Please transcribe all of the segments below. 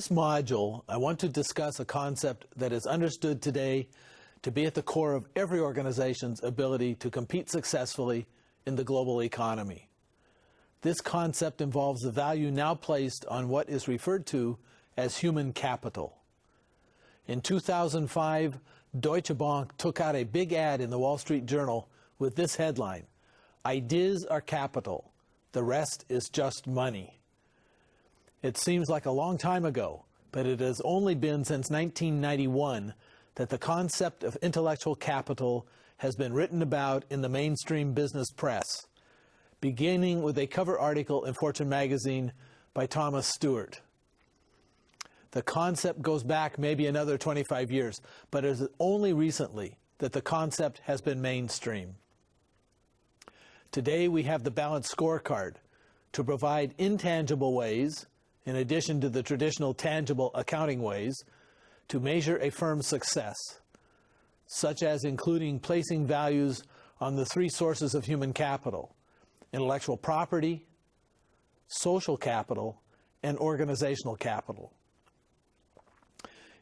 this module, I want to discuss a concept that is understood today to be at the core of every organization's ability to compete successfully in the global economy. This concept involves the value now placed on what is referred to as human capital. In 2005, Deutsche Bank took out a big ad in the Wall Street Journal with this headline: "Ideas are capital, the rest is just money." It seems like a long time ago, but it has only been since 1991 that the concept of intellectual capital has been written about in the mainstream business press, beginning with a cover article in Fortune magazine by Thomas Stewart. The concept goes back maybe another 25 years, but it is only recently that the concept has been mainstream. Today we have the balanced scorecard to provide intangible ways, in addition to the traditional tangible accounting ways, to measure a firm's success, such as including placing values on the three sources of human capital: intellectual property, social capital, and organizational capital.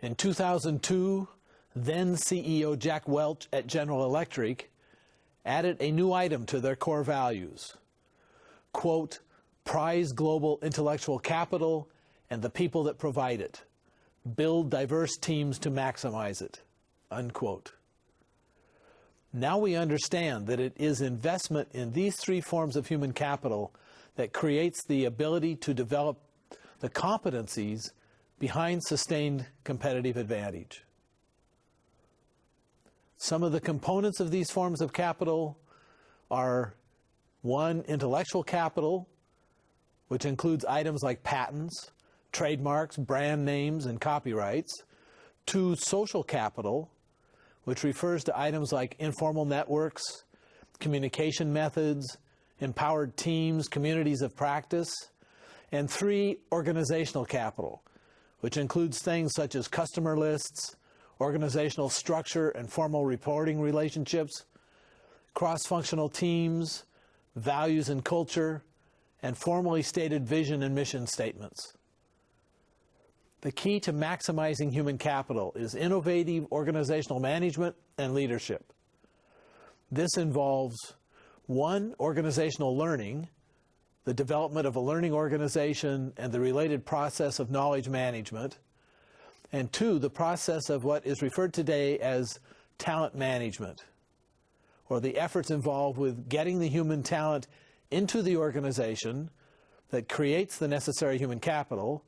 In 2002, then CEO Jack Welch at General Electric added a new item to their core values. Quote, "Prize global intellectual capital and the people that provide it. Build diverse teams to maximize it." Unquote. Now we understand that it is investment in these three forms of human capital that creates the ability to develop the competencies behind sustained competitive advantage. Some of the components of these forms of capital are: 1, intellectual capital, which includes items like patents, trademarks, brand names, and copyrights. 2, social capital, which refers to items like informal networks, communication methods, empowered teams, communities of practice. And 3, organizational capital, which includes things such as customer lists, organizational structure and formal reporting relationships, cross-functional teams, values and culture, and formally stated vision and mission statements. The key to maximizing human capital is innovative organizational management and leadership. This involves 1, organizational learning, the development of a learning organization and the related process of knowledge management, and 2, the process of what is referred today as talent management, or the efforts involved with getting the human talent into the organization that creates the necessary human capital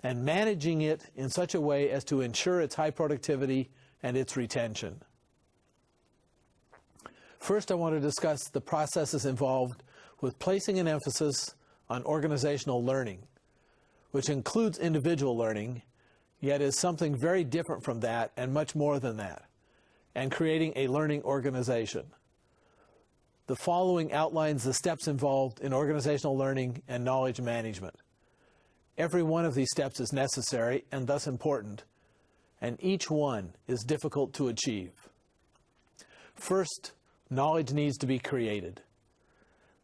and managing it in such a way as to ensure its high productivity and its retention. First, I want to discuss the processes involved with placing an emphasis on organizational learning, which includes individual learning, yet is something very different from that and much more than that, and creating a learning organization. The following outlines the steps involved in organizational learning and knowledge management. Every one of these steps is necessary and thus important, and each one is difficult to achieve. First, knowledge needs to be created.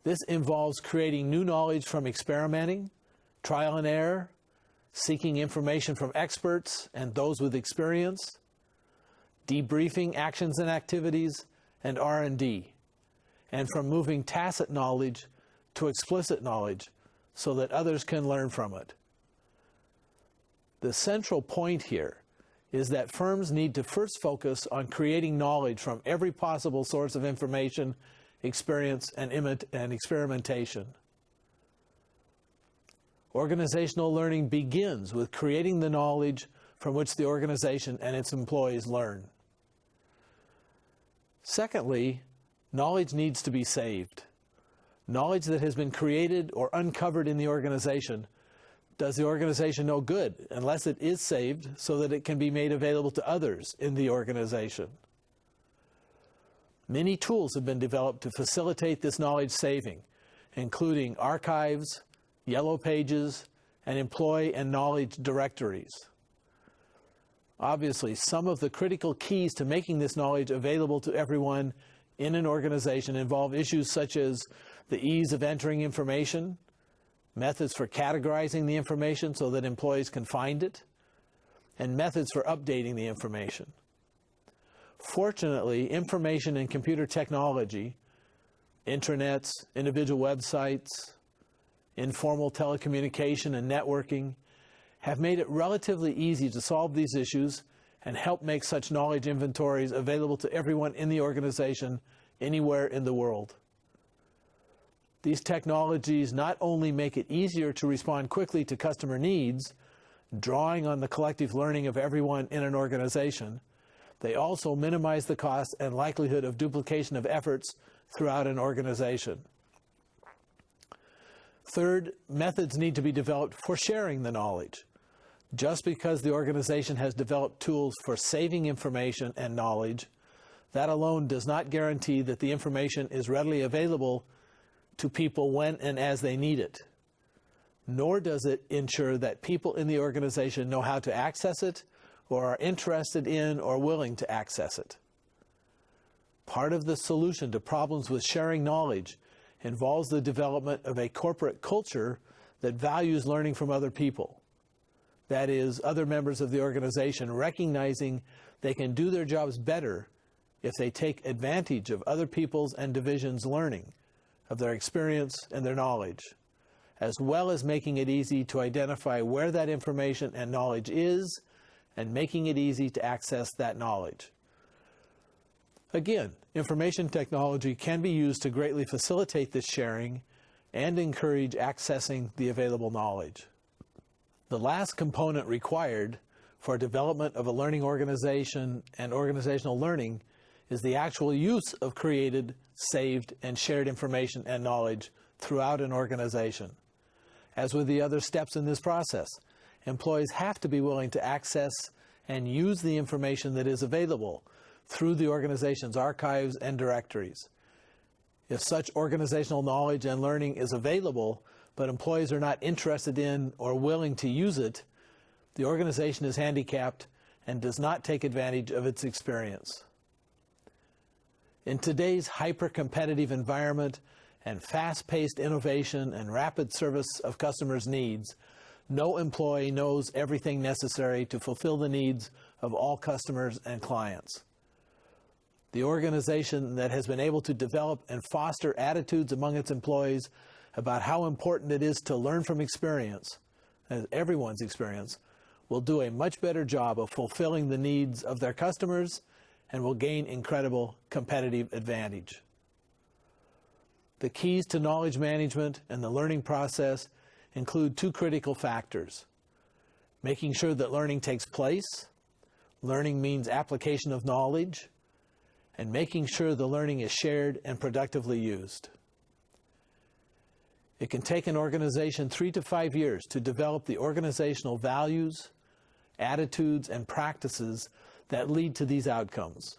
This involves creating new knowledge from experimenting, trial and error, seeking information from experts and those with experience, debriefing actions and activities, and R&D, and from moving tacit knowledge to explicit knowledge so that others can learn from it. The central point here is that firms need to first focus on creating knowledge from every possible source of information, experience, and experimentation. Organizational learning begins with creating the knowledge from which the organization and its employees learn. Secondly, knowledge needs to be saved. Knowledge that has been created or uncovered in the organization does the organization no good unless it is saved so that it can be made available to others in the organization. Many tools have been developed to facilitate this knowledge saving, including archives, yellow pages, and employee and knowledge directories. Obviously, some of the critical keys to making this knowledge available to everyone in an organization involve issues such as the ease of entering information, methods for categorizing the information so that employees can find it, and methods for updating the information. Fortunately, information and computer technology, intranets, individual websites, informal telecommunication and networking, have made it relatively easy to solve these issues and help make such knowledge inventories available to everyone in the organization anywhere in the world. These technologies not only make it easier to respond quickly to customer needs, drawing on the collective learning of everyone in an organization, they also minimize the cost and likelihood of duplication of efforts throughout an organization. Third, methods need to be developed for sharing the knowledge. Just because the organization has developed tools for saving information and knowledge, that alone does not guarantee that the information is readily available to people when and as they need it. Nor does it ensure that people in the organization know how to access it or are interested in or willing to access it. Part of the solution to problems with sharing knowledge involves the development of a corporate culture that values learning from other people. That is, other members of the organization recognizing they can do their jobs better if they take advantage of other people's and divisions' learning, of their experience and their knowledge, as well as making it easy to identify where that information and knowledge is and making it easy to access that knowledge. Again, information technology can be used to greatly facilitate this sharing and encourage accessing the available knowledge. The last component required for development of a learning organization and organizational learning is the actual use of created, saved, and shared information and knowledge throughout an organization. As with the other steps in this process, employees have to be willing to access and use the information that is available through the organization's archives and directories. If such organizational knowledge and learning is available, but employees are not interested in or willing to use it, the organization is handicapped and does not take advantage of its experience. In today's hyper-competitive environment and fast-paced innovation and rapid service of customers' needs, no employee knows everything necessary to fulfill the needs of all customers and clients. The organization that has been able to develop and foster attitudes among its employees about how important it is to learn from experience, as everyone's experience, will do a much better job of fulfilling the needs of their customers and will gain incredible competitive advantage. The keys to knowledge management and the learning process include two critical factors: making sure that learning takes place, learning means application of knowledge, and making sure the learning is shared and productively used. It can take an organization 3 to 5 years to develop the organizational values, attitudes, and practices that lead to these outcomes.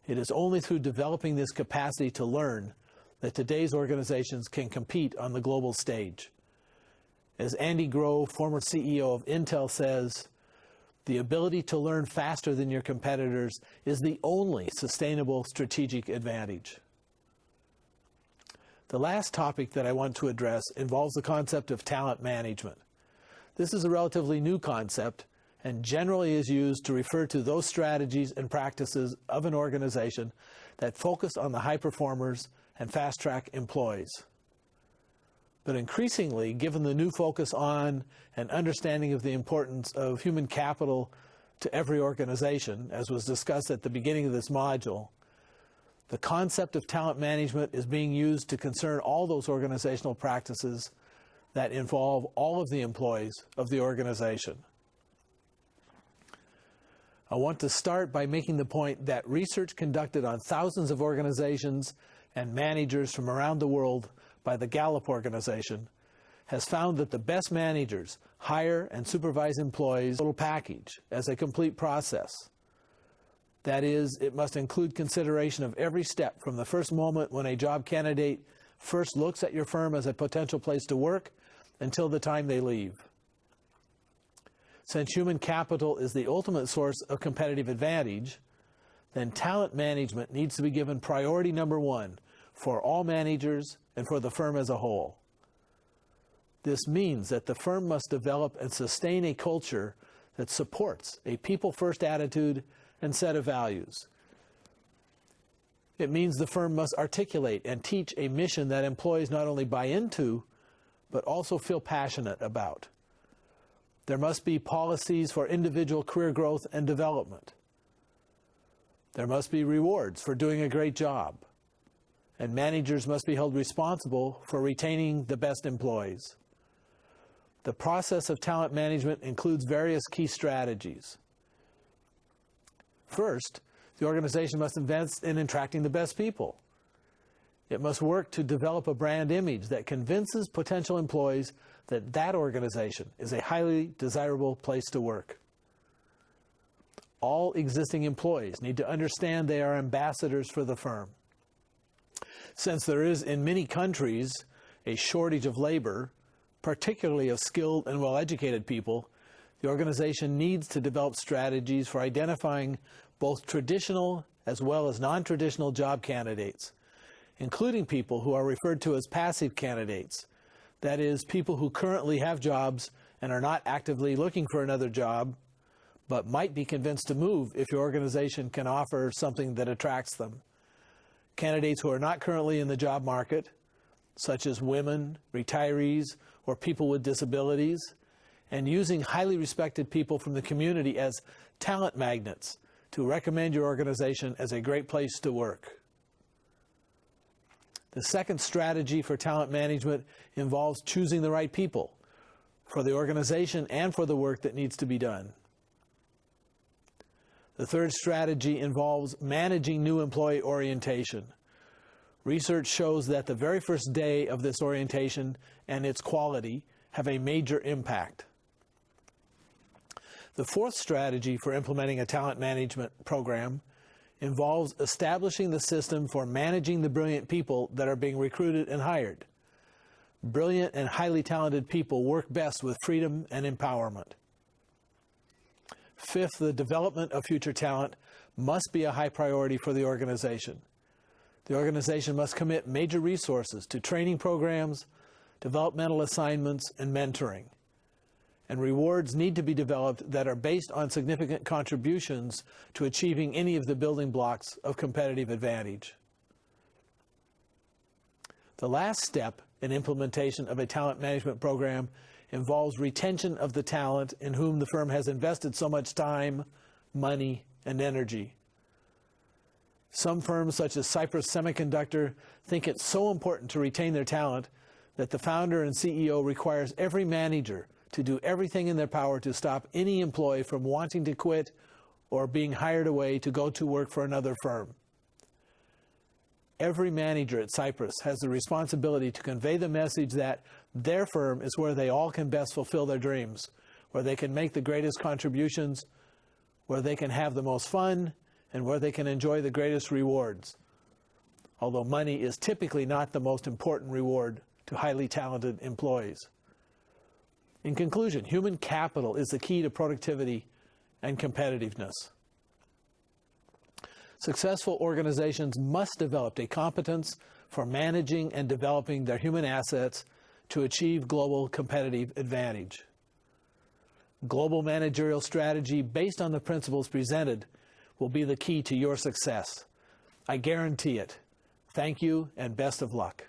It is only through developing this capacity to learn that today's organizations can compete on the global stage. As Andy Grove, former CEO of Intel, says, "The ability to learn faster than your competitors is the only sustainable strategic advantage." The last topic that I want to address involves the concept of talent management. This is a relatively new concept and generally is used to refer to those strategies and practices of an organization that focus on the high performers and fast-track employees. But increasingly, given the new focus on and understanding of the importance of human capital to every organization, as was discussed at the beginning of this module, the concept of talent management is being used to concern all those organizational practices that involve all of the employees of the organization. I want to start by making the point that research conducted on thousands of organizations and managers from around the world by the Gallup organization has found that the best managers hire and supervise employees total package as a complete process. That is, it must include consideration of every step from the first moment when a job candidate first looks at your firm as a potential place to work until the time they leave. Since human capital is the ultimate source of competitive advantage, then talent management needs to be given priority number one for all managers and for the firm as a whole. This means that the firm must develop and sustain a culture that supports a people-first attitude and set of values. It means the firm must articulate and teach a mission that employees not only buy into, but also feel passionate about. There must be policies for individual career growth and development. There must be rewards for doing a great job. And managers must be held responsible for retaining the best employees. The process of talent management includes various key strategies. First, the organization must invest in attracting the best people. It must work to develop a brand image that convinces potential employees that that organization is a highly desirable place to work. All existing employees need to understand they are ambassadors for the firm. Since there is in many countries a shortage of labor, particularly of skilled and well-educated people, the organization needs to develop strategies for identifying both traditional as well as non-traditional job candidates, including people who are referred to as passive candidates, that is, people who currently have jobs and are not actively looking for another job, but might be convinced to move if your organization can offer something that attracts them. Candidates who are not currently in the job market, such as women, retirees, or people with disabilities, and using highly respected people from the community as talent magnets to recommend your organization as a great place to work. The second strategy for talent management involves choosing the right people for the organization and for the work that needs to be done. The third strategy involves managing new employee orientation. Research shows that the very first day of this orientation and its quality have a major impact. The fourth strategy for implementing a talent management program involves establishing the system for managing the brilliant people that are being recruited and hired. Brilliant and highly talented people work best with freedom and empowerment. Fifth, the development of future talent must be a high priority for the organization. The organization must commit major resources to training programs, developmental assignments, and mentoring. And rewards need to be developed that are based on significant contributions to achieving any of the building blocks of competitive advantage. The last step in implementation of a talent management program involves retention of the talent in whom the firm has invested so much time, money, and energy. Some firms, such as Cypress Semiconductor, think it's so important to retain their talent that the founder and CEO requires every manager to do everything in their power to stop any employee from wanting to quit or being hired away to go to work for another firm. Every manager at Cypress has the responsibility to convey the message that their firm is where they all can best fulfill their dreams, where they can make the greatest contributions, where they can have the most fun, and where they can enjoy the greatest rewards. Although money is typically not the most important reward to highly talented employees. In conclusion, human capital is the key to productivity and competitiveness. Successful organizations must develop a competence for managing and developing their human assets to achieve global competitive advantage. Global managerial strategy based on the principles presented will be the key to your success. I guarantee it. Thank you and best of luck.